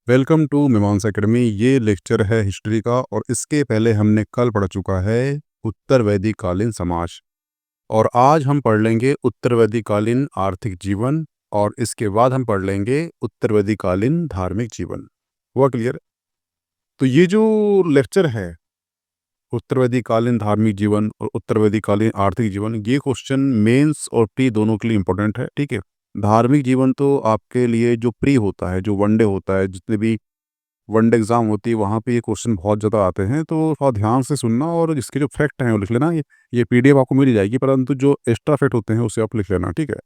Welcome to Mimans academy. ये lecture है history का और इसके पहले हमने कल पढ़ चुका है उत्तर वैदिक कालीन समाज। और आज हम पढ़ लेंगे उत्तर वैदिक कालीन आर्थिक जीवन और इसके बाद हम पढ़ लेंगे उत्तर वैदिक कालीन धार्मिक जीवन। हुआ क्लियर? तो ये जो लेक्चर है उत्तर वैदिक कालीन धार्मिक जीवन और उत्तर वैदिक कालीन आर्थिक जीवन, ये क्वेश्चन मेंस और प्री दोनों के लिए इंपॉर्टेंट है। ठीक है, धार्मिक जीवन तो आपके लिए जो प्री होता है, जो वनडे होता है, जितने भी वनडे एग्जाम होती है वहाँ पे ये क्वेश्चन बहुत ज़्यादा आते हैं, तो थोड़ा ध्यान से सुनना और इसके जो फैक्ट हैं वो लिख लेना। ये पीडीएफ आपको मिल जाएगी, परंतु जो एक्स्ट्रा फैक्ट होते हैं उसे आप लिख लेना। ठीक है,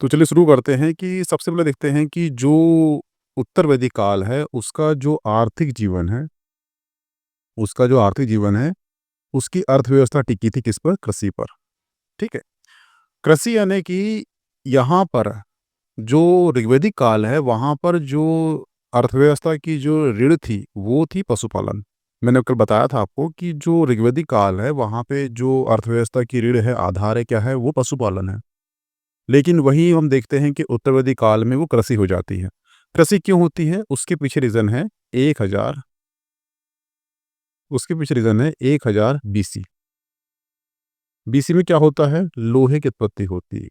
तो चलिए शुरू करते हैं कि सबसे पहले देखते हैं कि जो उत्तर वैदिक काल है उसका जो आर्थिक जीवन है, उसका जो आर्थिक जीवन है उसकी अर्थव्यवस्था टिकी थी किस पर? कृषि पर। ठीक है, कृषि यानी कि यहाँ पर जो ऋग्वैदिक काल है वहाँ पर जो अर्थव्यवस्था की जो रीढ़ थी वो थी पशुपालन। मैंने कल बताया था आपको कि जो ऋग्वैदिक काल है वहाँ पे जो अर्थव्यवस्था की रीढ़ है, आधार है, क्या है? वो पशुपालन है। लेकिन वही हम देखते हैं कि उत्तर वैदिक काल में वो कृषि हो जाती है। कृषि क्यों होती है? उसके पीछे रीज़न है 1000, उसके पीछे रीज़न है 1000 बीसी। बीसी में क्या होता है? लोहे की उत्पत्ति होती है।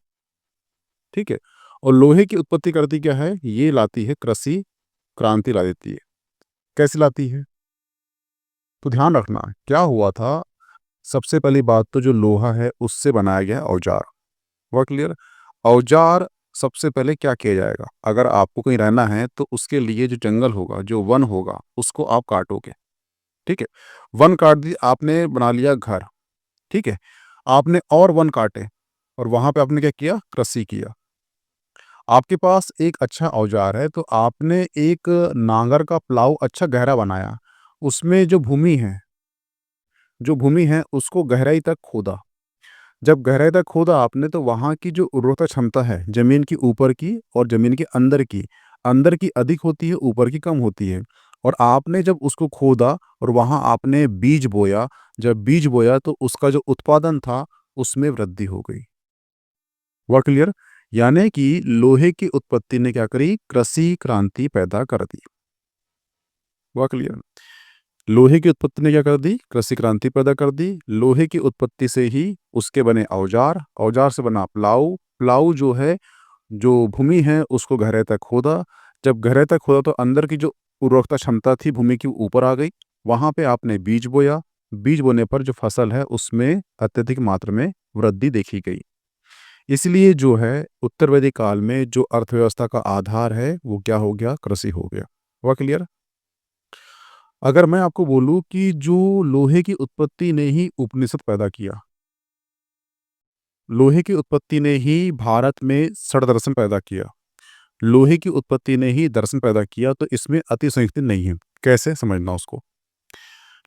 ठीक है, और लोहे की उत्पत्ति करती क्या है? ये लाती है कृषि क्रांति ला देती है। कैसे लाती है? तो ध्यान रखना क्या हुआ था। सबसे पहली बात तो जो लोहा है उससे बनाया गया औजार। हुआ क्लियर? औजार सबसे पहले क्या किया जाएगा? अगर आपको कहीं रहना है तो उसके लिए जो जंगल होगा, जो वन होगा, उसको आप काटोगे। ठीक है, वन काट दी आपने, बना लिया घर। ठीक है, आपने और वन काटे और वहां पे आपने क्या किया? कृषि किया। आपके पास एक अच्छा औजार है तो आपने एक नांगर का प्लाव अच्छा गहरा बनाया, उसमें जो भूमि है उसको गहराई तक खोदा। जब गहराई तक खोदा आपने तो वहाँ की जो उर्वरता क्षमता है ज़मीन की ऊपर की और ज़मीन के अंदर की अधिक होती है, ऊपर की कम होती है। और आपने जब उसको खोदा और वहाँ आपने बीज बोया, जब बीज बोया तो उसका जो उत्पादन था उसमें वृद्धि हो गई। हुआ क्लियर? यानी कि लोहे की उत्पत्ति ने क्या करी? कृषि क्रांति पैदा कर दी। हुआ क्लियर? लोहे की उत्पत्ति ने क्या कर दी? कृषि क्रांति पैदा कर दी। लोहे की उत्पत्ति से ही उसके बने औजार, औजार से बना प्लाऊ, प्लाऊ जो है, जो भूमि है उसको गहराई तक खोदा। जब गहराई तक खोदा तो अंदर की जो उर्वरकता क्षमता थी भूमि की ऊपर आ गई। वहां पे आपने बीज बोया, बीज बोने पर जो फसल है उसमें अत्यधिक मात्रा में वृद्धि देखी गई। इसलिए जो है उत्तर वैदिक काल में जो अर्थव्यवस्था का आधार है वो क्या हो गया? कृषि हो गया। हुआ क्लियर? अगर मैं आपको बोलूँ कि जो लोहे की उत्पत्ति ने ही उपनिषद पैदा किया, लोहे की उत्पत्ति ने ही भारत में षड दर्शन पैदा किया, लोहे की उत्पत्ति ने ही दर्शन पैदा किया, तो इसमें अतिशयोक्ति नहीं है। कैसे समझना उसको?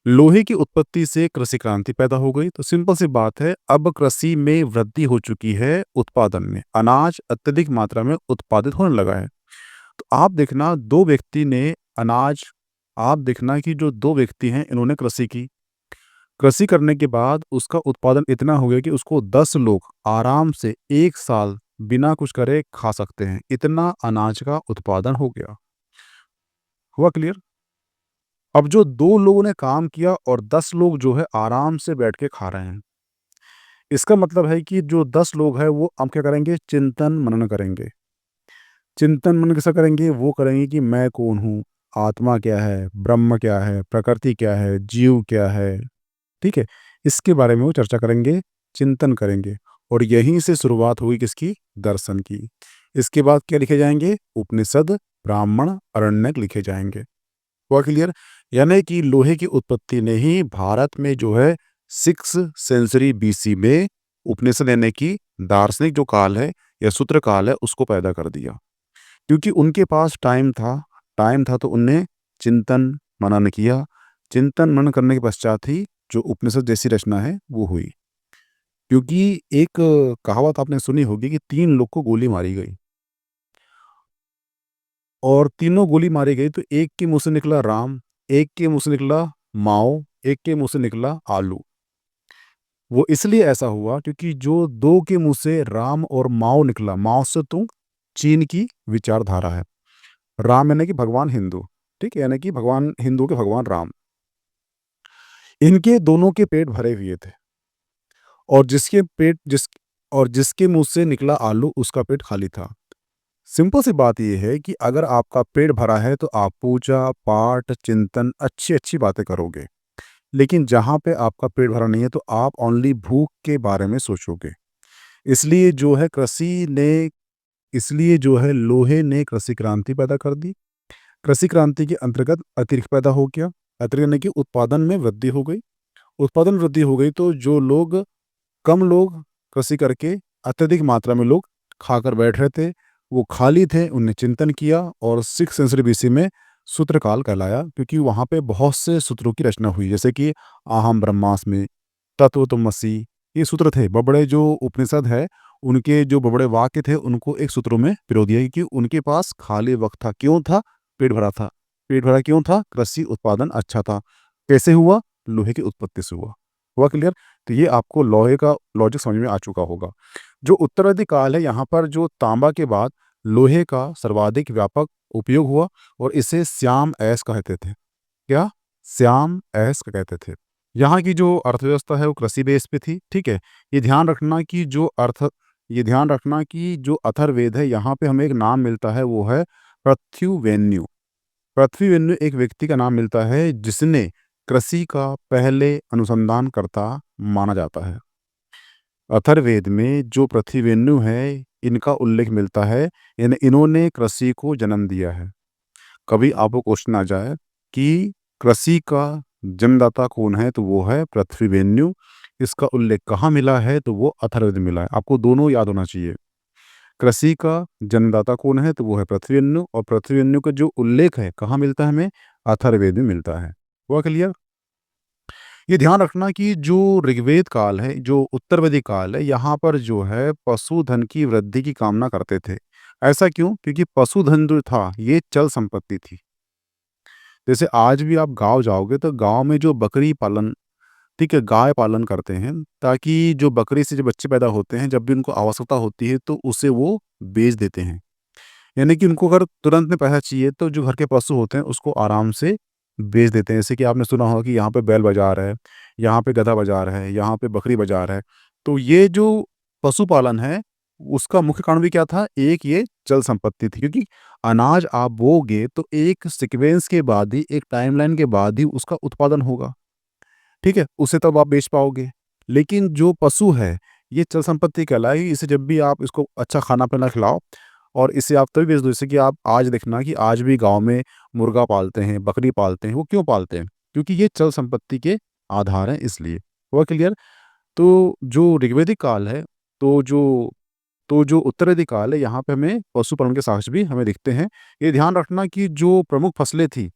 लोहे की उत्पत्ति से कृषि क्रांति पैदा हो गई, तो सिंपल सी बात है, अब कृषि में वृद्धि हो चुकी है, उत्पादन में अनाज अत्यधिक मात्रा में उत्पादित होने लगा है। तो आप देखना दो व्यक्ति ने अनाज, आप देखना कि जो दो व्यक्ति हैं इन्होंने कृषि की, कृषि करने के बाद उसका उत्पादन इतना हो गया कि उसको 10 लोग आराम से 1 साल बिना कुछ करे खा सकते हैं। इतना अनाज का उत्पादन हो गया। हुआ क्लियर? अब जो 2 लोगों ने काम किया और 10 लोग जो है आराम से बैठ के खा रहे हैं। इसका मतलब है कि जो 10 लोग हैं वो अब क्या करेंगे? चिंतन मनन करेंगे। चिंतन मनन कैसा करेंगे? वो करेंगे कि मैं कौन हूँ? आत्मा क्या है? ब्रह्म क्या है? प्रकृति क्या है? जीव क्या है? ठीक है? इसके बारे में वो चर्चा करेंगे, चिंतन करेंगे और यहीं से शुरुआत हुई किसकी? दर्शन की। इसके बाद क्या लिखे जाएँगे? उपनिषद, ब्राह्मण, आरण्यक लिखे जाएँगे। हुआ क्लियर? यानी कि लोहे की उत्पत्ति ने ही भारत में जो है 6 सेंचुरी बीसी में उपनिषद यानी कि दार्शनिक जो काल है या सूत्र काल है उसको पैदा कर दिया। क्योंकि उनके पास टाइम था तो उनने चिंतन मनन किया। चिंतन मनन करने के पश्चात ही जो उपनिषद जैसी रचना है वो हुई। क्योंकि एक कहावत आपने सुनी होगी कि 3 लोग को गोली मारी गई और तीनों गोली मारी गई तो एक के मुँह से निकला राम, एक के मुँह से निकला माओ, एक के मुँह से निकला आलू। वो इसलिए ऐसा हुआ क्योंकि जो 2 के मुँह से राम और माओ निकला, माओ से तो चीन की विचारधारा है। राम यानी कि भगवान हिंदू, ठीक है? यानी कि भगवान हिंदू के भगवान राम। इनके दोनों के पेट भरे हुए थे और जिसके मुँह से निकला आलू उसका पेट खाली था। सिंपल सी बात ये है कि अगर आपका पेट भरा है तो आप पूजा, पाठ, चिंतन, अच्छी-अच्छी बातें करोगे। लेकिन जहाँ पे आपका पेट भरा नहीं है तो आप ओनली भूख के बारे में सोचोगे। इसलिए जो है कृषि ने इसलिए जो है लोहे ने कृषि क्रांति पैदा कर दी। कृषि क्रांति के अंतर्गत अतिरिक्त पैदा हो गया। अतिरिक्त यानी कि उत्पादन में वृद्धि हो गई। उत्पादन वृद्धि हो गई तो जो लोग कम लोग कृषि करके अत्यधिक मात्रा में लोग खाकर बैठ रहे थे, वो खाली थे, उनने चिंतन किया और 6th सेंचुरी बीसी में सूत्रकाल कहलाया क्योंकि वहाँ पे बहुत से सूत्रों की रचना हुई जैसे कि अहम ब्रह्मास्मि, तत्वतुमसि, ये सूत्र थे। बड़े-बड़े जो उपनिषद है, उनके जो बड़े-बड़े वाक्य थे, उनको एक सूत्रों में पिरो दिया क्योंकि उनके पास खाली वक़्त था। क्यों था? पेट भरा था। पेट भरा क्यों था? कृषि उत्पादन अच्छा था। कैसे हुआ? लोहे की उत्पत्ति से हुआ। हुआ क्लियर? तो ये आपको लोहे का लॉजिक समझ में आ चुका होगा। जो उत्तरार्धी काल है, यहाँ पर जो तांबा के बाद लोहे का सर्वाधिक व्यापक उपयोग हुआ और इसे श्याम ऐस कहते थे। क्या? श्याम ऐस कहते थे। यहाँ की जो अर्थव्यवस्था है वो कृषि बेस पे थी, ठीक है? ये ध्यान रखना कि जो अथर्ववेद है यहाँ पे हमें एक नाम मिलता है वो है पृथ्वीवेन्यु। पृथ्वीवेन्यु एक व्यक्ति का नाम मिलता है जिसने कृषि का पहले अनुसंधानकर्ता माना जाता है। अथर्ववेद में जो पृथ्वीवेन्यु है, इनका उल्लेख मिलता है, यानी इन्होंने कृषि को जन्म दिया है। कभी आपको क्वेश्चन आ जाए कि कृषि का जन्मदाता कौन है? तो वो है पृथ्वीवेन्यु। इसका उल्लेख कहाँ मिला है? तो वो अथर्ववेद में मिला है। आपको दोनों याद होना चाहिए। कृषि का जन्मदाता कौन है? तो वो है पृथ्वीवेन्यु और पृथ्वीवेन्यु का जो उल्लेख है, कहाँ मिलता है हमें? अथर्ववेद में मिलता है। हुआ क्लियर? ये ध्यान रखना कि जो ऋग्वेद काल है, जो उत्तरवेदी काल है, यहाँ पर जो है पशुधन की वृद्धि की कामना करते थे। ऐसा क्यों? क्योंकि पशुधन जो था, ये चल संपत्ति थी। जैसे आज भी आप गाँव जाओगे तो गाँव में जो बकरी पालन, ठीक है, गाय पालन करते हैं ताकि जो बकरी से जो बच्चे पैदा होते हैं, जब भी उनको आवश्यकता होती है तो उसे वो बेच देते हैं। यानी कि उनको अगर तुरंत में पैसा चाहिए तो जो घर के पशु होते हैं उसको आराम से बेच देते हैं। जैसे कि आपने सुना होगा कि यहाँ पे बैल बाज़ार है, यहाँ पे गधा बाज़ार है, यहाँ पे बकरी बाज़ार है। तो ये जो पशुपालन है, उसका मुख्य कारण भी क्या था? एक ये जल संपत्ति थी क्योंकि अनाज आप बोओगे तो एक सीक्वेंस के बाद ही, एक टाइमलाइन के बाद ही उसका उत्पादन होगा, ठीक है? उसे तब आप बेच पाओगे। लेकिन जो पशु है, ये चल संपत्ति कहलाएगी। इसे जब भी आप इसको अच्छा खाना-पीना खिलाओ और इसे आप तभी बेच दो। जैसे कि आप आज देखना कि आज भी गाँव में मुर्गा पालते हैं, बकरी पालते हैं। वो क्यों पालते हैं? क्योंकि ये चल संपत्ति के आधार हैं इसलिए। हुआ क्लियर? तो जो ऋग्वेदिक काल है, तो जो तो जो उत्तरार्धी काल है, यहाँ पे हमें पशुपालन के साक्ष्य भी हमें दिखते हैं। ये ध्यान रखना कि जो प्रमुख फसलें थी,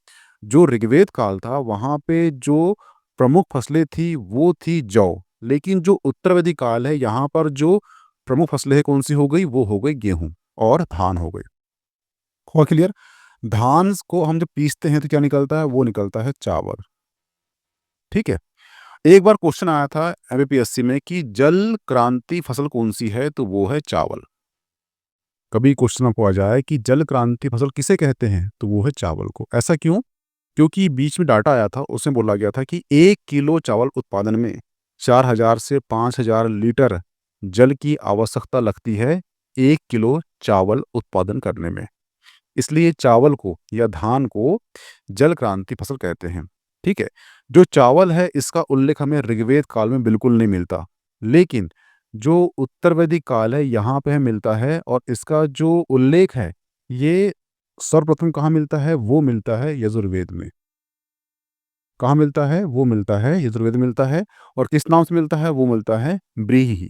जो ऋग्वेद काल था, वहाँ पे जो प्रमुख फसलें थी, वो थी जौ। लेकिन जो उत्तरार्धी काल है, यहाँ पर जो प्रमुख फसलें हैं, कौन-सी हो गई? वो हो गई गेहूँ और धान हो गई। हुआ क्लियर? धान को हम जब पीसते हैं, तो क्या निकलता है? वो निकलता है चावल, ठीक है? एक बार क्वेश्चन आया था एमपीएससी में कि जल क्रांति फसल कौन-सी है? तो वो है चावल। कभी क्वेश्चन आपको आ जाए कि जल क्रांति फसल किसे कहते हैं? तो वो है चावल को। ऐसा क्यों? क्योंकि बीच में डाटा आया था, उसमें बोला गया था कि 1 किलो चावल उत्पादन में 4000 से 5000 लीटर जल की आवश्यकता लगती है, 1 किलो चावल उत्पादन करने में। इसलिए चावल को या धान को जल क्रांति फसल कहते हैं, ठीक है? जो चावल है, इसका उल्लेख हमें ऋग्वेद काल में बिल्कुल नहीं मिलता। लेकिन जो उत्तरवैदिक काल है, यहाँ पे हमें मिलता है और इसका जो उल्लेख है, ये सर्वप्रथम कहाँ मिलता है? वो मिलता है यजुर्वेद में। कहाँ मिलता है? वो मिलता है यजुर्वेद में मिलता है और किस नाम से मिलता है? वो मिलता है ब्रीहि।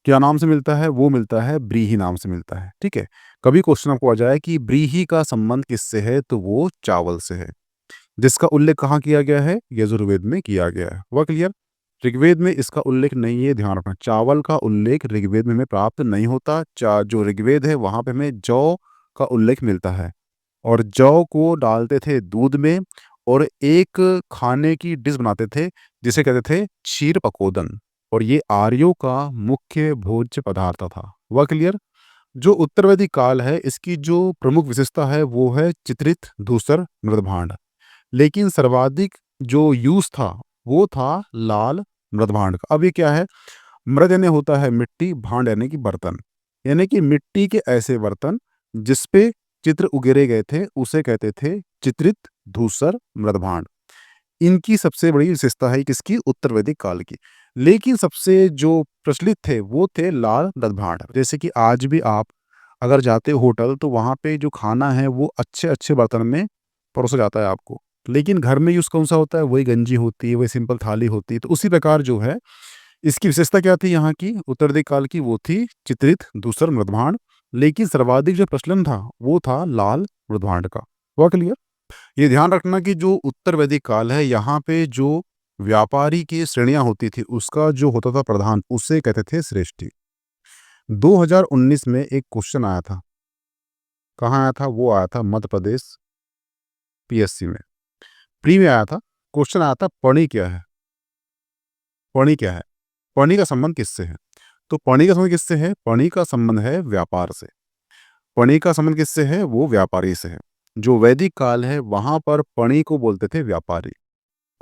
क्या नाम से मिलता है? वो मिलता है ब्रीहि नाम से मिलता है, ठीक है? कभी क्वेश्चन आपको आ जाए कि ब्रीहि का संबंध किससे है? तो वो चावल से है, जिसका उल्लेख कहाँ किया गया है? यजुर्वेद में किया गया है। हुआ क्लियर? ऋग्वेद में इसका उल्लेख नहीं है, ध्यान रखना। चावल का उल्लेख ऋग्वेद में हमें प्राप्त नहीं होता। चा जो ऋग्वेद है, वहाँ पे हमें जौ का उल्लेख मिलता है और जौ को डालते थे दूध में और एक खाने की डिश बनाते थे, जिसे कहते थे क्षीर पकोदन और ये आर्यों का मुख्य भोज्य पदार्थ था। हुआ क्लियर? जो उत्तरवैदिक काल है इसकी जो प्रमुख विशेषता है वो है चित्रित, धूसर, मृदभांड। लेकिन सर्वाधिक जो यूज़ था वो था लाल मृदभांड का। अब ये क्या है? मृद यानी होता है मिट्टी, भांड यानी कि बर्तन। यानी कि मिट्टी के ऐसे बर्तन जिस पे चित्र उकेरे गए थे उसे कहते थे चित्रित, धूसर, मृदभांड। इनकी सबसे बड़ी विशेषता है किसकी? उत्तर वैदिक काल की। लेकिन सबसे जो प्रचलित थे वो थे लाल मृदभांड। जैसे कि आज भी आप अगर जाते हो होटल तो वहाँ पे जो खाना है वो अच्छे-अच्छे बर्तन में परोसा जाता है आपको। लेकिन घर में यूज़ कौन-सा होता है? वही गंजी होती है, वही सिंपल थाली होती है। तो उसी प्रकार जो है इसकी विशेषता क्या थी यहाँ की उत्तरार्धिक काल की? वो थी चित्रित, धूसर, मृदभांड। लेकिन सर्वाधिक जो प्रचलन था वो था लाल मृदभांड का। हुआ क्लियर? ये ध्यान रखना कि जो उत्तर वैदिक काल है यहाँ पे जो व्यापारी की श्रेणियां होती थी उसका जो होता था प्रधान उसे कहते थे श्रेष्ठी। 2019 में एक क्वेश्चन आया था। कहाँ आया था? वो आया था मध्य प्रदेश पीएससी में। प्री में आया था। क्वेश्चन आया था पढ़ी क्या है? पढ़ी क्या है? पढ़ी का संबंध किससे है? तो पढ़ी का संबंध किससे है? पढ़ी का संबंध है व्यापार से। पढ़ी का संबंध किससे है? वो व्यापारी से है। जो वैदिक काल है वहां पर पढ़ी को बोलते थे व्यापारी।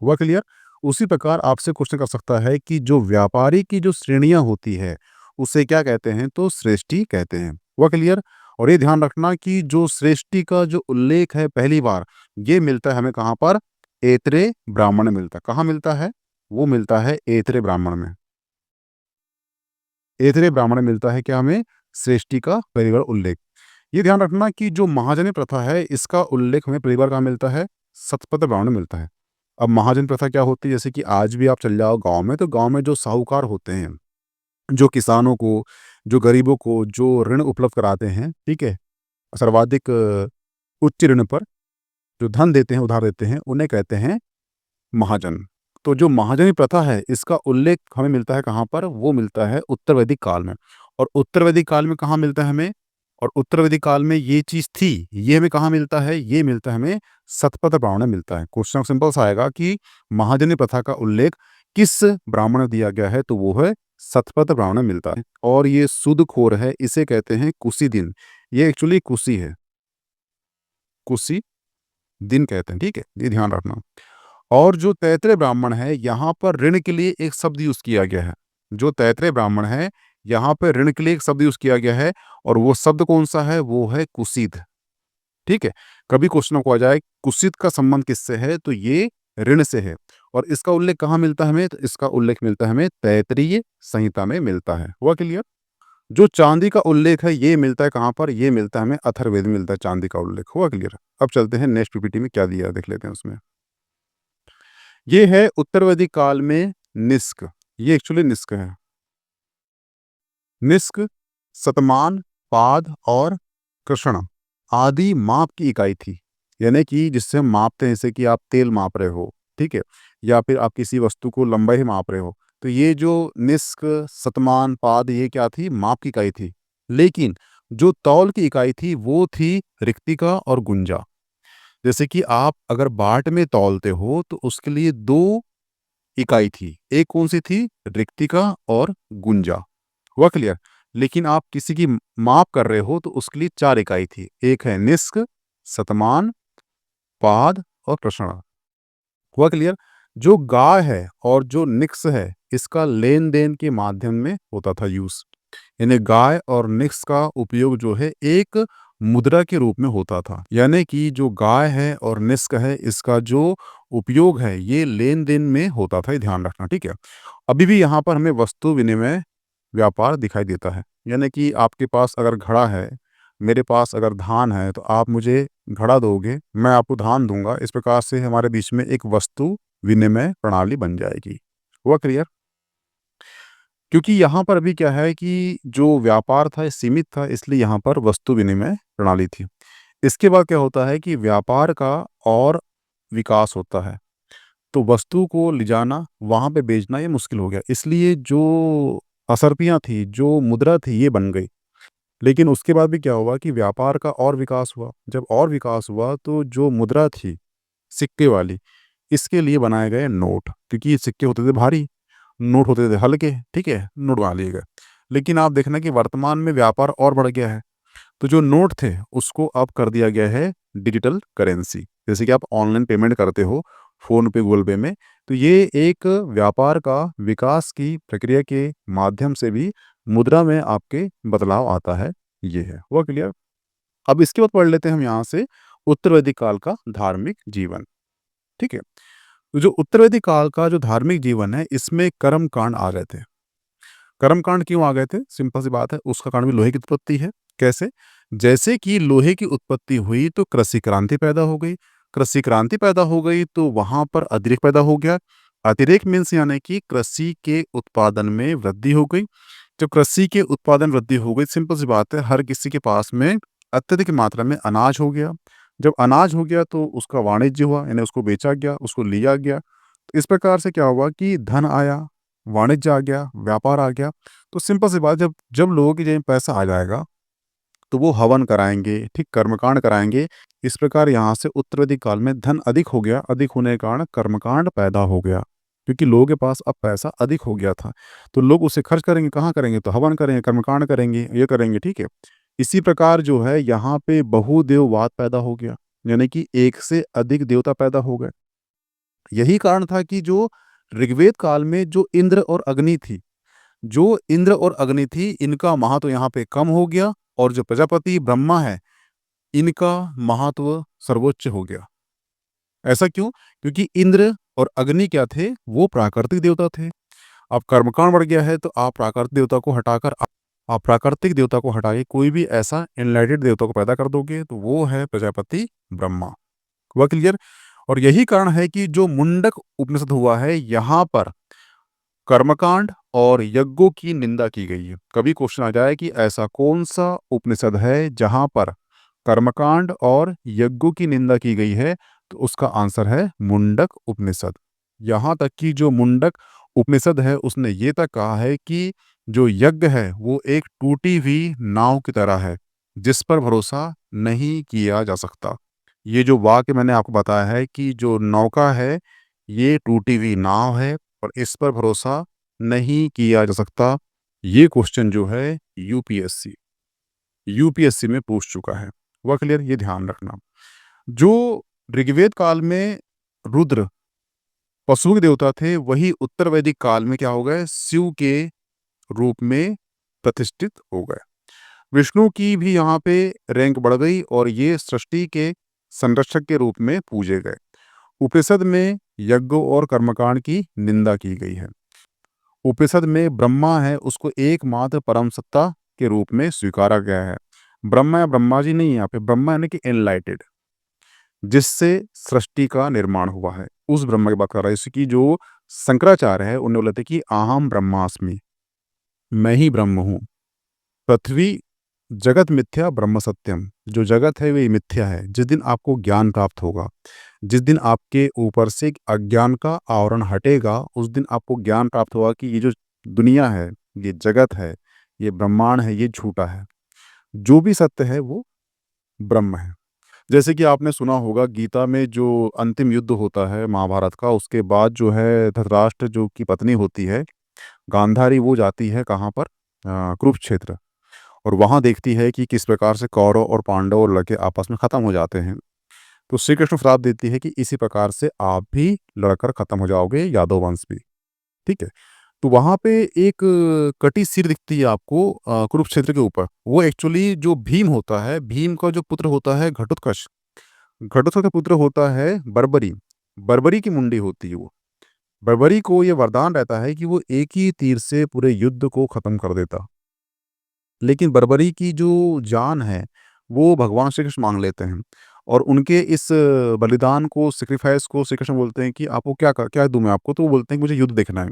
हुआ क्लियर? उसी प्रकार आपसे क्वेश्चन कर सकता है कि जो व्यापारी की जो श्रेणियां होती है उसे क्या कहते हैं? तो श्रेष्ठी कहते हैं। हुआ क्लियर? और ये ध्यान रखना कि जो श्रेष्ठी का जो उल्लेख है पहली बार ये मिलता है हमें कहाँ पर? ऐतरेय ब्राह्मण में मिलता है। कहाँ मिलता है? वो मिलता है ऐतरेय ब्राह्मण में। ऐतरेय ब्राह्मण में मिलता है क्या हमें? श्रेष्ठी का पहली बार उल्लेख। ये ध्यान रखना कि जो महाजनी प्रथा है इसका उल्लेख हमें पहली बार कहाँ मिलता है? सतपथ ब्राह्मण में मिलता है। अब महाजन प्रथा क्या होती है? जैसे कि आज भी आप चल जाओ गाँव में, तो गाँव में जो साहूकार होते हैं, जो किसानों को, जो गरीबों को जो ऋण उपलब्ध कराते हैं, ठीक है? सर्वाधिक उच्च ऋण पर जो धन देते हैं, उधार देते हैं, उन्हें कहते हैं महाजन। तो जो महाजनी प्रथा है, इसका उल्लेख हमें मिलता है कहाँ पर? वो मिलता है उत्तर वैदिक काल में। और उत्तर वैदिक काल में कहाँ मिलता है हमें? और उत्तर वैदिक काल में ये चीज़ थी, ये हमें कहाँ मिलता है? ये मिलता है हमें सतपथ ब्राह्मण में मिलता है। क्वेश्चन सिंपल सा आएगा कि महाजनी प्रथा का उल्लेख किस ब्राह्मण में दिया गया है? तो वो है सतपथ ब्राह्मण में मिलता है। और ये सूदखोर है, इसे कहते हैं कुशी दिन। ये एक्चुअली कुशी है, कुशी दिन कहते हैं, ठीक है? ये ध्यान रखना। और जो तैतृय ब्राह्मण है, यहाँ पर ऋण के लिए एक शब्द यूज़ किया गया है। जो तैतृय ब्राह्मण है, यहाँ पे ऋण के लिए एक शब्द यूज़ किया गया है और वो शब्द कौन-सा है? वो है कुसीद, ठीक है? कभी क्वेश्चन को आ जाए कुसीद का संबंध किससे है? तो ये ऋण से है। और इसका उल्लेख कहाँ मिलता है हमें? तो इसका उल्लेख मिलता है हमें तैत्तिरीय संहिता में मिलता है। हुआ क्लियर? जो चांदी का उल्लेख है ये मिलता है कहाँ पर? ये मिलता है हमें अथर्ववेद में मिलता है चांदी का उल्लेख। हुआ क्लियर? अब चलते हैं नेक्स्ट पीपीटी में क्या दिया है देख लेते हैं उसमें। ये है उत्तर वैदिक काल में निष्क। ये एक्चुअली निष्क है। निष्क, शतमान, पाद और कृषण आदि माप की इकाई थी। यानी कि जिससे हम मापते हैं, जैसे कि आप तेल माप रहे हो, ठीक है? या फिर आप किसी वस्तु को लंबाई माप रहे हो। तो ये जो निष्क, शतमान, पाद ये क्या थी? माप की इकाई थी। लेकिन जो तौल की इकाई थी वो थी रिक्तिका और गुंजा। जैसे कि आप अगर बाट में तौलते हो तो उसके लिए 2 इकाई थी। एक कौन-सी थी? रिक्तिका और गुंजा। हुआ क्लियर? लेकिन आप किसी की माप कर रहे हो तो उसके लिए 4 इकाई थी। एक है निष्क, शतमान, पाद और कृषण। हुआ क्लियर? जो गाय है और जो निक्स है इसका लेन-देन के माध्यम में होता था यूज़। यानी गाय और निक्स का उपयोग जो है एक मुद्रा के रूप में होता था। यानी कि जो गाय है और निस्क है इसका जो उपयोग है ये लेन-देन में होता था, ये ध्यान रखना, ठीक है? अभी भी यहाँ पर हमें वस्तु विनिमय व्यापार दिखाई देता है। यानी कि आपके पास अगर घड़ा है, मेरे पास अगर धान है तो आप मुझे घड़ा दोगे, मैं आपको धान दूँगा। इस प्रकार से हमारे बीच में एक वस्तु विनिमय प्रणाली बन जाएगी। हुआ क्लियर? क्योंकि यहाँ पर अभी क्या है कि जो व्यापार था ये सीमित था इसलिए यहाँ पर वस्तु विनिमय प्रणाली थी। इसके बाद क्या होता है कि व्यापार का और विकास होता है। तो वस्तु को ले जाना, वहाँ पे बेचना ये मुश्किल हो गया। इसलिए जो असरफियाँ थी, जो मुद्रा थी ये बन गई। लेकिन उसके बाद भी क्या हुआ कि व्यापार का और विकास हुआ। जब और विकास हुआ तो जो मुद्रा थी, सिक्के वाली, इसके लिए बनाए गए नोट। क्योंकि ये सिक्के होते थे भारी, नोट होते थे हल्के, ठीक है? नोट बना लिए गए। लेकिन आप देखना कि वर्तमान में व्यापार और बढ़ गया है। तो जो नोट थे उसको अब कर दिया गया है डिजिटल करेंसी। जैसे कि आप ऑनलाइन पेमेंट करते हो फ़ोन पे, गूगल पे में, तो ये एक व्यापार का विकास की प्रक्रिया के माध्यम से भी मुद्रा में आपके बदलाव आता है, ये है। हुआ क्लियर? अब इसके बाद पढ़ लेते हैं हम यहाँ से उत्तर वैदिक काल का धार्मिक जीवन, ठीक है? तो जो उत्तर वैदिक काल का जो धार्मिक जीवन है, इसमें कर्म कांड आ गए थे। कर्म कांड क्यों आ गए थे? सिंपल सी बात है, उसका कारण भी लोहे की उत्पत्ति है। कैसे? जैसे कि लोहे की उत्पत्ति हुई तो कृषि क्रांति पैदा हो गई। कृषि क्रांति पैदा हो गई तो वहाँ पर अतिरेक पैदा हो गया। अतिरेक मीन्स यानी कि कृषि के उत्पादन में वृद्धि हो गई। जब कृषि के उत्पादन वृद्धि हो गई, सिंपल सी बात है, हर किसी के पास में अत्यधिक मात्रा में अनाज हो गया। जब अनाज हो गया तो उसका वाणिज्य हुआ, यानी उसको बेचा गया, उसको लिया गया। तो इस प्रकार से क्या हुआ कि धन आया, वाणिज्य आ गया, व्यापार आ गया। तो सिंपल सी बात, जब जब लोगों की जेब में पैसा आ जाएगा तो वो हवन कराएँगे, ठीक, कर्मकांड कराएँगे। इस प्रकार यहाँ से उत्तर वैदिक काल में धन अधिक हो गया, अधिक होने के कारण कर्मकांड पैदा हो गया। क्योंकि लोगों के पास अब पैसा अधिक हो गया था, तो लोग उसे खर्च करेंगे, कहाँ करेंगे? तो हवन करेंगे, कर्मकांड करेंगे, ये करेंगे, ठीक है? इसी प्रकार जो है यहाँ पे बहुदेववाद पैदा हो गया, यानी कि एक से अधिक देवता पैदा हो गए। यही कारण था कि जो ऋग्वेद काल में जो इंद्र और अग्नि थी, जो इंद्र और अग्नि थी, इनका महत्व यहाँ पे कम हो गया और जो प्रजापति ब्रह्मा है, इनका महत्व सर्वोच्च हो गया। ऐसा क्यों? क्योंकि इंद्र और अग्नि क्या थे? वो प्राकृतिक देवता थे। अब कर्मकांड बढ़ गया है तो आप प्राकृतिक देवता को हटाकर आप प्राकृतिक देवता को हटा के कोई भी ऐसा एनलाइटेड देवता को पैदा कर दोगे, तो वो है प्रजापति ब्रह्मा। हुआ क्लियर? और यही कारण है कि जो मुंडक उपनिषद हुआ है, यहाँ पर कर्मकांड और यज्ञों की निंदा की गई है। कभी क्वेश्चन आ जाए कि ऐसा कौन-सा उपनिषद है जहाँ पर कर्मकांड और यज्ञों की निंदा की गई है, तो उसका आंसर है मुंडक उपनिषद। यहाँ तक कि जो मुंडक उपनिषद है उसने ये तक कहा है कि जो यज्ञ है वो एक टूटी हुई नाव की तरह है, जिस पर भरोसा नहीं किया जा सकता। ये जो वाक्य मैंने आपको बताया है कि जो नौका है, ये टूटी हुई नाव है और इस पर भरोसा नहीं किया जा सकता। ये क्वेश्चन जो है यूपीएससी में पूछ चुका है। हुआ क्लियर? ये ध्यान रखना। जो ऋग्वेद काल में रुद्र पशु के देवता थे, वही उत्तर वैदिक काल में क्या हो गए? शिव के रूप में प्रतिष्ठित हो गए। विष्णु की भी यहाँ पे रैंक बढ़ गई और ये सृष्टि के संरक्षक के रूप में पूजे गए। उपनिषद में यज्ञों और कर्मकांड की निंदा की गई है। उपनिषद में ब्रह्मा है, उसको एकमात्र परम सत्ता के रूप में स्वीकारा गया है। ब्रह्मा या ब्रह्मा जी नहीं है यहाँ पे, ब्रह्मा यानी कि एनलाइटेड, जिससे सृष्टि का निर्माण हुआ है। उस ब्रह्मा की बात कर रहा है। इसकी जो शंकराचार्य है, उन्होंने बोला था कि अहम ब्रह्मास्मि, मैं ही ब्रह्म हूँ। पृथ्वी जगत मिथ्या ब्रह्म सत्यम, जो जगत है वही मिथ्या है। जिस दिन आपको ज्ञान प्राप्त होगा, जिस दिन आपके ऊपर से अज्ञान का आवरण हटेगा, उस दिन आपको ज्ञान प्राप्त होगा कि ये जो दुनिया है, ये जगत है, ये ब्रह्मांड है, ये झूठा है। जो भी सत्य है वो ब्रह्म है। जैसे कि आपने सुना होगा गीता में जो अंतिम युद्ध होता है महाभारत का, उसके बाद जो है धृतराष्ट्र जो की पत्नी होती है गांधारी, वो जाती है कहाँ पर? कुरुक्षेत्र। और वहाँ देखती है कि किस प्रकार से कौरव और पांडव और लड़के आपस में खत्म हो जाते हैं। तो श्री कृष्ण श्राप देती है कि इसी प्रकार से आप भी लड़कर खत्म हो जाओगे, यादव वंश भी, ठीक है? तो वहाँ पे एक कटी सिर दिखती है आपको कुरुक्षेत्र के ऊपर। वो एक्चुअली जो भीम होता है, भीम का जो पुत्र होता है घटोत्कच, घटोत्कच का पुत्र होता है बर्बरी। बर्बरी की मुंडी होती है वो। बर्बरी को ये वरदान रहता है कि वो एक ही तीर से पूरे युद्ध को खत्म कर देता। लेकिन बर्बरी की जो जान है, वो भगवान श्री कृष्ण माँग लेते हैं और उनके इस बलिदान को, सैक्रिफाइस को श्री कृष्ण बोलते हैं कि आपको क्या दूँ मैं आपको? तो वो बोलते हैं कि मुझे युद्ध देखना है।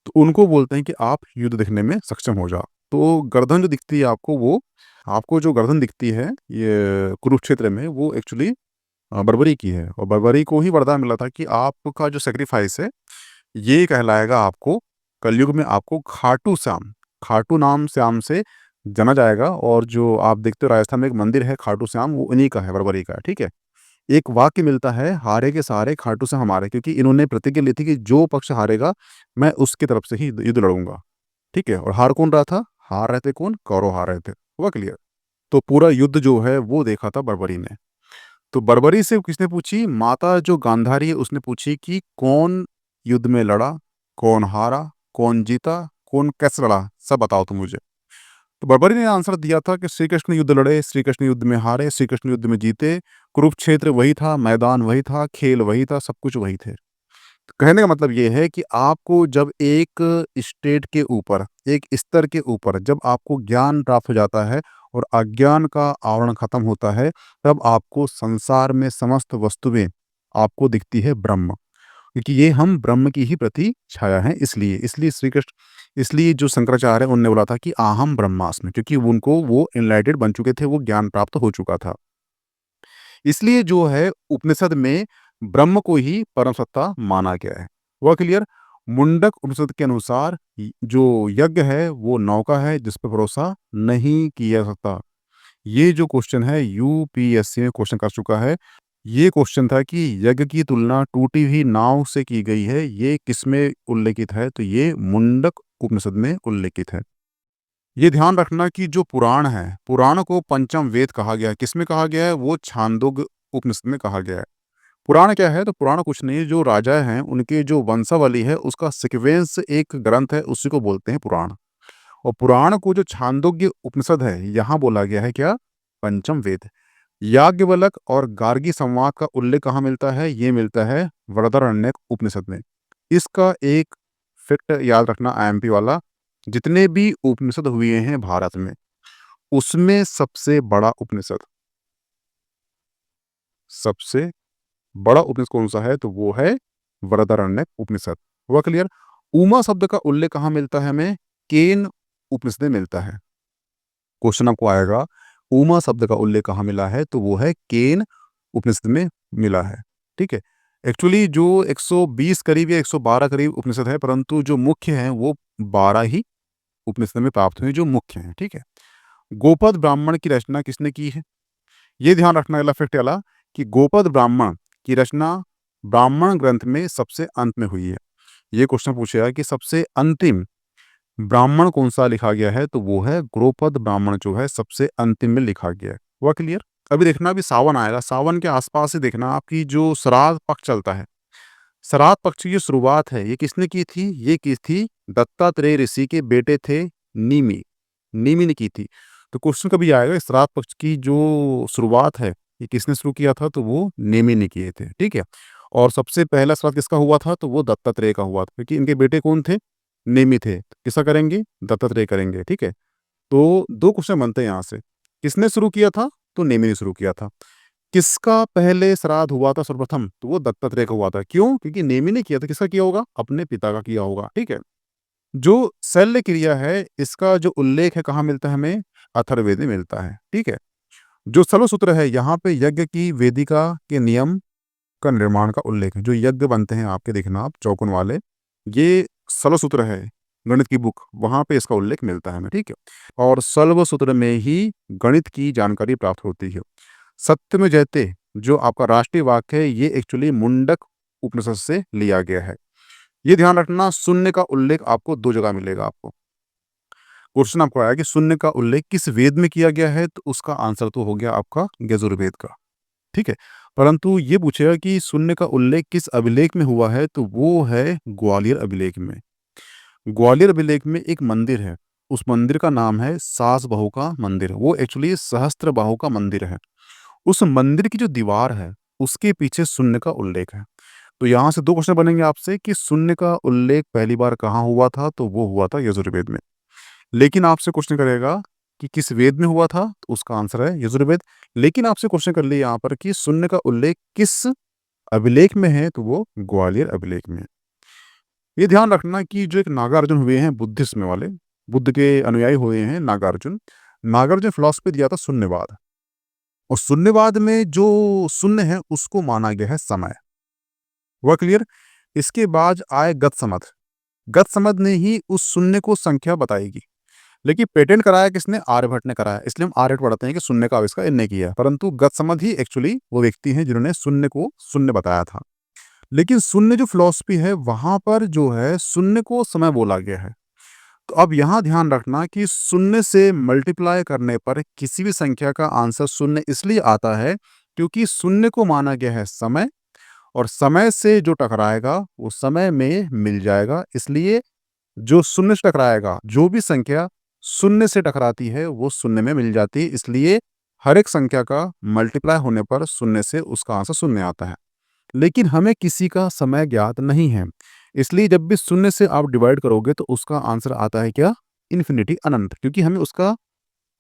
तो उनको बोलते हैं कि आप युद्ध देखने में सक्षम हो जाओ। तो गर्दन जो दिखती है आपको, वो आपको जो गर्दन दिखती है ये कुरुक्षेत्र में, वो एक्चुअली बर्बरी की है और बर्बरी को ही वरदान मिला था कि आपका जो सैक्रिफाइस है, ये कहलाएगा आपको कलयुग में आपको खाटू श्याम, खाटू नाम श्याम से जाना जाएगा। और जो आप देखते हो राजस्थान में एक मंदिर है खाटू श्याम, वो उन्हीं का है, बरबरी का है, ठीक है? एक वाक्य मिलता है, हारे के सहारे खाटू श्याम हमारे, क्योंकि इन्होंने प्रतिज्ञा ली थी कि जो पक्ष हारेगा, मैं उसकी तरफ से ही युद्ध लड़ूँगा, ठीक है? और हार कौन रहा था? हार रहे थे कौन? कौरव हार रहे थे। हुआ क्लियर? तो पूरा युद्ध जो है वो देखा था बर्बरी ने। तो बर्बरी से किसने पूछी? माता जो गांधारी है उसने पूछी कि कौन युद्ध में लड़ा, कौन हारा, कौन जीता, कौन कैसे लड़ा, सब बताओ तुम मुझे। तो बर्बरी ने आंसर दिया था कि श्री कृष्ण युद्ध लड़े, श्री कृष्ण युद्ध में हारे, श्री कृष्ण युद्ध में जीते, कुरुक्षेत्र वही था, मैदान वही था, खेल वही था, सब कुछ वही थे। तो कहने का मतलब ये है कि आपको जब एक स्टेट के ऊपर, एक स्तर के ऊपर जब आपको ज्ञान प्राप्त हो जाता है और अज्ञान का आवरण खत्म होता है, तब आपको संसार में समस्त वस्तुएं आपको दिखती है ब्रह्म। क्योंकि ये हम ब्रह्म की ही प्रति छाया है, इसलिए इसलिए श्री कृष्ण, इसलिए जो शंकराचार्य है उनने बोला था कि अहम ब्रह्मास्मि, क्योंकि उनको वो एनलाइटेड बन चुके थे, वो ज्ञान प्राप्त हो चुका था। इसलिए जो है उपनिषद में ब्रह्म को ही परम सत्ता माना गया है। हुआ क्लियर? मुंडक उपनिषद के अनुसार जो यज्ञ है वो नौका है जिस पर भरोसा नहीं किया जा सकता। ये जो क्वेश्चन है यूपीएससी में क्वेश्चन कर चुका है। ये क्वेश्चन था कि यज्ञ की तुलना टूटी हुई नाव से की गई है, ये किसमें उल्लेखित है? तो ये मुंडक उपनिषद में उल्लेखित है। ये ध्यान रखना कि जो पुराण है, पुराण को पंचम वेद कहा गया है। किसमें कहा गया है? वो छांदोग्य उपनिषद में कहा गया है। पुराण क्या है? तो पुराण कुछ नहीं, जो राजा हैं उनके जो वंशावली है उसका सीक्वेंस एक ग्रंथ है, उसी को बोलते हैं पुराण। और पुराण को जो छांदोग्य उपनिषद है यहाँ बोला गया है क्या? पंचम वेद। याज्ञवल्क और गार्गी संवाद का उल्लेख कहाँ मिलता है? ये मिलता है वृहदारण्यक उपनिषद में। इसका एक फैक्ट याद रखना आईएमपी वाला, जितने भी उपनिषद हुए हैं भारत में, उसमें सबसे बड़ा उपनिषद, सबसे बड़ा उपनिषद कौन सा है? तो वो है वृहदारण्यक उपनिषद। हुआ क्लियर? उमा शब्द का उल्लेख कहाँ मिलता है हमें? केन उपनिषद में मिलता है। क्वेश्चन आपको आएगा उमा शब्द का उल्लेख कहाँ मिला है? तो वो है केन उपनिषद में मिला है। ठीक है। एक्चुअली जो 120 करीब या 112 करीब उपनिषद है, परंतु जो मुख्य हैं वो 12 ही उपनिषद में प्राप्त हुए जो मुख्य हैं। ठीक है। गोपद ब्राह्मण की रचना किसने की है? ये ध्यान रखना अगला फैक्ट वाला कि गोपद ब्राह्मण की रचना ब्राह्मण ग्रंथ में सबसे अंत में हुई है। ये क्वेश्चन पूछेगा कि सबसे अंतिम ब्राह्मण कौन सा लिखा गया है? तो वो है गोपद ब्राह्मण, जो है सबसे अंतिम में लिखा गया है। हुआ क्लियर? अभी देखना, अभी सावन आएगा, सावन के आसपास ही देखना आपकी जो श्राद्ध पक्ष चलता है, श्राद्ध पक्ष की जो शुरुआत है ये किसने की थी? ये की थी दत्तात्रेय ऋषि के बेटे थे नीमि, नीमि ने की थी। तो क्वेश्चन कभी आएगा श्राद्ध पक्ष की जो शुरुआत है ये किसने शुरू किया था? तो वो नेमि ने किए थे। ठीक है। और सबसे पहला श्राद्ध किसका हुआ था? तो वो दत्तात्रेय का हुआ था, क्योंकि इनके बेटे कौन थे? नेमि थे। तो किसका करेंगे? दत्तात्रेय करेंगे। ठीक है। तो दो क्वेश्चन बनते हैं यहाँ से, किसने शुरू किया था? तो नेमि ने शुरू किया था। किसका पहले श्राद्ध हुआ था सर्वप्रथम? तो वो दत्तात्रेय का हुआ था। क्यों? क्योंकि नेमि ने किया था। किसका किया होगा? अपने पिता का किया होगा। ठीक है। जो शल्य क्रिया है इसका जो उल्लेख है कहाँ मिलता है हमें? अथर्ववेद में मिलता है। ठीक है। जो सलसूत्र है यहाँ पे यज्ञ की वेदिका के नियम का निर्माण का उल्लेख है। जो यज्ञ बनते हैं आपके, देखना आप चौकोन वाले, ये सलसूत्र है गणित की बुक, वहां पे इसका उल्लेख मिलता है हमें। ठीक है। और सल्वसूत्र में ही गणित की जानकारी प्राप्त होती है। सत्य में जयते जो आपका राष्ट्रीय वाक्य है ये एक्चुअली मुंडक उपनिषद से लिया गया है। ये ध्यान रखना, शून्य का उल्लेख आपको दो जगह मिलेगा। आपको क्वेश्चन आपको आया कि शून्य का उल्लेख किस वेद में किया गया है? तो उसका आंसर तो हो गया आपका यजुर्वेद का। ठीक है। परंतु ये पूछेगा कि शून्य का उल्लेख किस अभिलेख में हुआ है? तो वो है ग्वालियर अभिलेख में। ग्वालियर अभिलेख में एक मंदिर है, उस मंदिर का नाम है सास बहू का मंदिर। वो एक्चुअली सहस्त्र बाहु का मंदिर है। उस मंदिर की जो दीवार है उसके पीछे शून्य का उल्लेख है। तो यहाँ से दो क्वेश्चन बनेंगे आपसे कि शून्य का उल्लेख पहली बार कहाँ हुआ था? तो वो हुआ था यजुर्वेद में। लेकिन आपसे क्वेश्चन करेगा कि किस वेद में हुआ था? तो उसका आंसर है यजुर्वेद। लेकिन आपसे क्वेश्चन कर लिया यहाँ पर कि शून्य का उल्लेख किस अभिलेख में है? तो वो ग्वालियर अभिलेख में है। ये ध्यान रखना कि जो एक नागार्जुन हुए हैं बुद्धिज्म वाले, बुद्ध के अनुयायी हुए हैं नागार्जुन, नागार्जुन फिलॉसफी दिया था शून्यवाद। और शून्यवाद में जो शून्य है उसको माना गया है समय। हुआ क्लियर? इसके बाद आए गतसमद। गतसमद ने ही उस शून्य को संख्या बताएगी। लेकिन पेटेंट कराया किसने? आर्यभट्ट ने कराया। इसलिए हम आर्यभट्ट पढ़ते हैं कि शून्य का आविष्कार इनने किया, परंतु गतसमद ही एक्चुअली वो व्यक्ति हैं जिन्होंने शून्य को शून्य बताया था। लेकिन शून्य जो फिलॉसफी है वहां पर जो है शून्य को समय बोला गया है। तो अब यहाँ ध्यान रखना कि शून्य से मल्टीप्लाई करने पर किसी भी संख्या का आंसर शून्य इसलिए आता है क्योंकि शून्य को माना गया है समय, और समय से जो टकराएगा वो समय में मिल जाएगा। इसलिए जो शून्य से टकराएगा, जो भी संख्या शून्य से टकराती है वो शून्य में मिल जाती है। इसलिए हर एक संख्या का मल्टीप्लाई होने पर शून्य से उसका आंसर शून्य आता है। लेकिन हमें किसी का समय ज्ञात नहीं है, इसलिए जब भी शून्य से आप डिवाइड करोगे तो उसका आंसर आता है क्या? इन्फिनिटी, अनंत, क्योंकि हमें उसका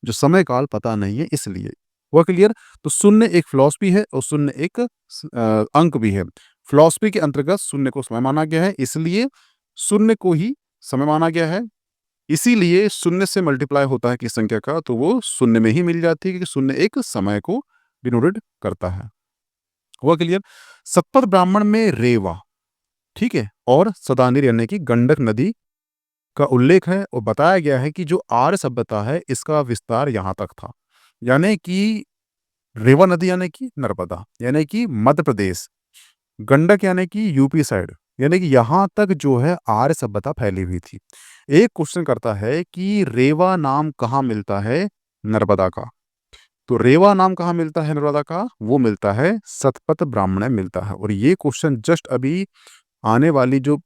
जो समय काल पता नहीं है इसलिए। हुआ क्लियर? तो शून्य एक फिलॉसफी है और शून्य एक अंक भी है। फिलॉसफी के अंतर्गत शून्य को समय माना गया है, इसलिए शून्य को ही समय माना गया है। इसीलिए शून्य से मल्टीप्लाई होता है किस संख्या का तो वो शून्य में ही मिल जाती है, क्योंकि शून्य एक समय को डिनोटेड करता है। हुआ क्लियर? सतपथ ब्राह्मण में रेवा, ठीक है, और सदानीर यानी कि गंडक नदी का उल्लेख है और बताया गया है कि जो आर्य सभ्यता है इसका विस्तार यहाँ तक था। यानी कि रेवा नदी यानी कि नर्मदा, यानी कि मध्य प्रदेश, गंडक यानी कि यूपी साइड, यानी कि यहाँ तक जो है आर्य सभ्यता फैली हुई थी। एक क्वेश्चन करता है कि रेवा नाम कहाँ मिलता है? नर्मदा का। तो रेवा नाम कहाँ मिलता है नर्मदा का? वो मिलता है सतपथ ब्राह्मण में मिलता है। और ये क्वेश्चन जस्ट अभी आने वाली जो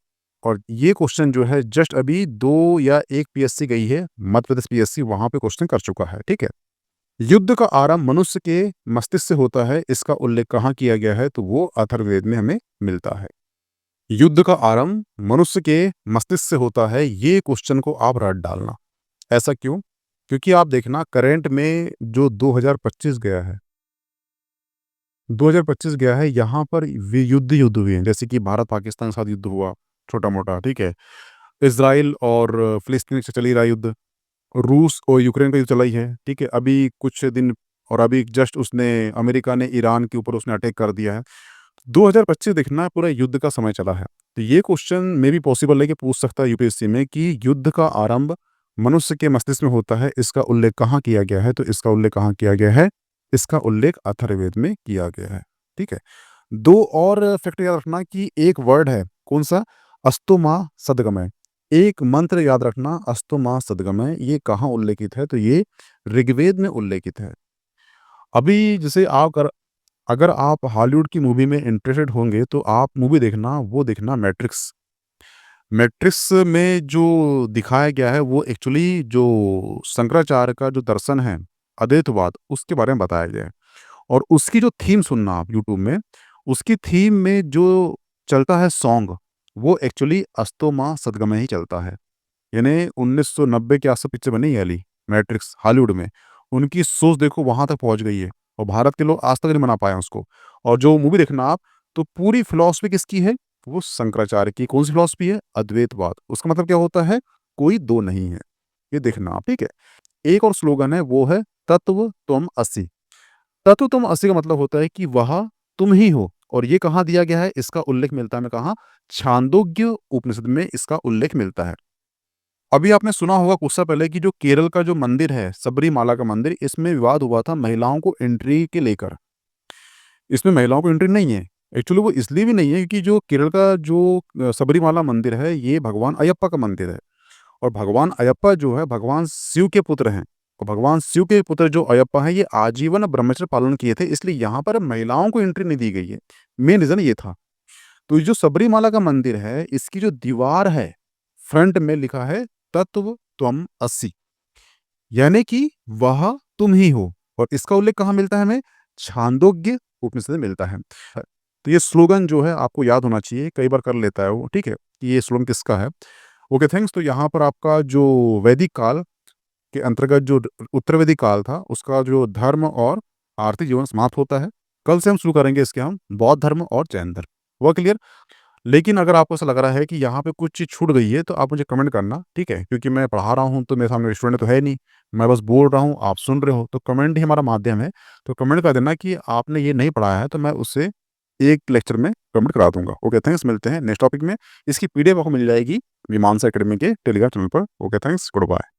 और ये क्वेश्चन जो है जस्ट अभी 2 या 1 पीएससी गई है, मध्य प्रदेश पीएससी, वहां पे क्वेश्चन कर चुका है। ठीक है। युद्ध का आरंभ मनुष्य के मस्तिष्क से होता है, इसका उल्लेख कहाँ किया गया है? तो वो अथर्ववेद में हमें मिलता है। युद्ध का आरंभ मनुष्य के मस्तिष्क से होता है, ये क्वेश्चन को आप रट डालना। ऐसा क्यों? क्योंकि आप देखना करंट में जो 2025 गया है, 2025 गया है, यहाँ पर युद्ध हुए हैं, जैसे कि भारत पाकिस्तान के साथ युद्ध हुआ छोटा मोटा, ठीक है, इसराइल और फिलिस्तीन से चल ही रहा युद्ध, रूस और यूक्रेन का युद्ध चला ही है, ठीक है, अभी कुछ दिन और अभी जस्ट उसने अमेरिका ने ईरान के ऊपर उसने अटैक कर दिया है। 2025 देखना पूरा युद्ध का समय चला है। तो ये क्वेश्चन में भी पॉसिबल है कि पूछ सकता है यूपीएससी में कि युद्ध का आरंभ मनुष्य के मस्तिष्क में होता है, इसका उल्लेख कहाँ किया गया है? तो इसका उल्लेख कहाँ किया गया है? इसका उल्लेख अथर्ववेद में किया गया है। ठीक है। 2 और फैक्ट याद रखना कि एक वर्ड है, कौन सा? अस्तु माह सद्गमय। एक मंत्र याद रखना, अस्तु माह सद्गमय, ये कहाँ उल्लेखित है? तो ये ऋग्वेद में उल्लेखित है। अभी जैसे अगर आप हॉलीवुड की मूवी में इंटरेस्टेड होंगे तो आप मूवी देखना, वो देखना मैट्रिक्स। मैट्रिक्स में जो दिखाया गया है वो एक्चुअली जो शंकराचार्य का जो दर्शन है, अद्वैतवाद, उसके बारे में बताया गया है। और उसकी जो थीम सुनना आप यूट्यूब में, उसकी थीम में जो चलता है सॉन्ग, वो एक्चुअली अस्तो माह सद्गमय ही चलता है। यानी 1990 के आस-पास पिक्चर बनी है वाली मैट्रिक्स हॉलीवुड में। उनकी सोच देखो वहाँ तक पहुँच गई है और भारत के लोग आज तक नहीं बना पाए हैं उसको। और जो मूवी देखना आप, तो पूरी फिलॉसफी किसकी है? वो शंकराचार्य की। कौन-सी फिलॉसफी है? अद्वैतवाद। उसका मतलब क्या होता है? कोई 2 नहीं है। ये देखना आप, ठीक है? एक और स्लोगन है, वो है तत्व त्वम असि। तत्व त्वम असि का मतलब होता है कि वह तुम ही हो। और ये कहाँ दिया गया है? इसका उल्लेख मिलता है हमें कहाँ? छांदोग्य उपनिषद में इसका उल्लेख मिलता है। अभी आपने सुना होगा कुछ साल पहले कि जो केरल का जो मंदिर है, सबरीमाला का मंदिर, इसमें विवाद हुआ था महिलाओं को एंट्री के लेकर। इसमें महिलाओं को एंट्री नहीं है। एक्चुअली वो इसलिए भी नहीं है क्योंकि जो केरल का जो सबरीमाला मंदिर है, ये भगवान अयप्पा का मंदिर है। और भगवान अयप्पा जो है, भगवान शिव के पुत्र हैं। और भगवान शिव के पुत्र जो अयप्पा हैं, ये आजीवन ब्रह्मचर्य पालन किए थे, इसलिए यहाँ पर महिलाओं को एंट्री नहीं दी गई है। मेन रीज़न ये था। तो ये जो सबरीमाला का मंदिर है, इसकी जो दीवार है, फ्रंट में लिखा है तत्व त्वम असि, यानी कि वह तुम ही हो। और इसका उल्लेख कहाँ मिलता है हमें? छांदोग्य उपनिषद में मिलता है। तो ये स्लोगन जो है आपको याद होना चाहिए, कई बार कर लेता है वो, ठीक है, कि ये स्लोगन किसका है। Okay, thanks. तो यहाँ पर आपका जो वैदिक काल के अंतर्गत जो उत्तर वैदिक काल था, उसका जो धर्म और आर्थिक जीवन समाप्त होता है। कल से हम शुरू करेंगे इसके हम बौद्ध धर्म और जैन धर्म। हुआ क्लियर? लेकिन अगर आपको ऐसा लग रहा है कि यहाँ पे कुछ चीज़ छूट गई है, तो आप मुझे कमेंट करना, ठीक है? क्योंकि मैं पढ़ा रहा हूँ, तो मेरे सामने स्टूडेंट तो है नहीं, मैं बस बोल रहा हूँ, आप सुन रहे हो, तो कमेंट ही हमारा माध्यम है। तो कमेंट कर देना कि आपने ये नहीं पढ़ाया है, तो मैं उससे एक लेक्चर में कमेंट करा दूँगा। Okay, thanks. मिलते हैं नेक्स्ट टॉपिक में। इसकी पीडीएफ आपको मिल जाएगी मीमांसा एकेडमी के टेलीग्राम चैनल पर। Okay, thanks, good bye.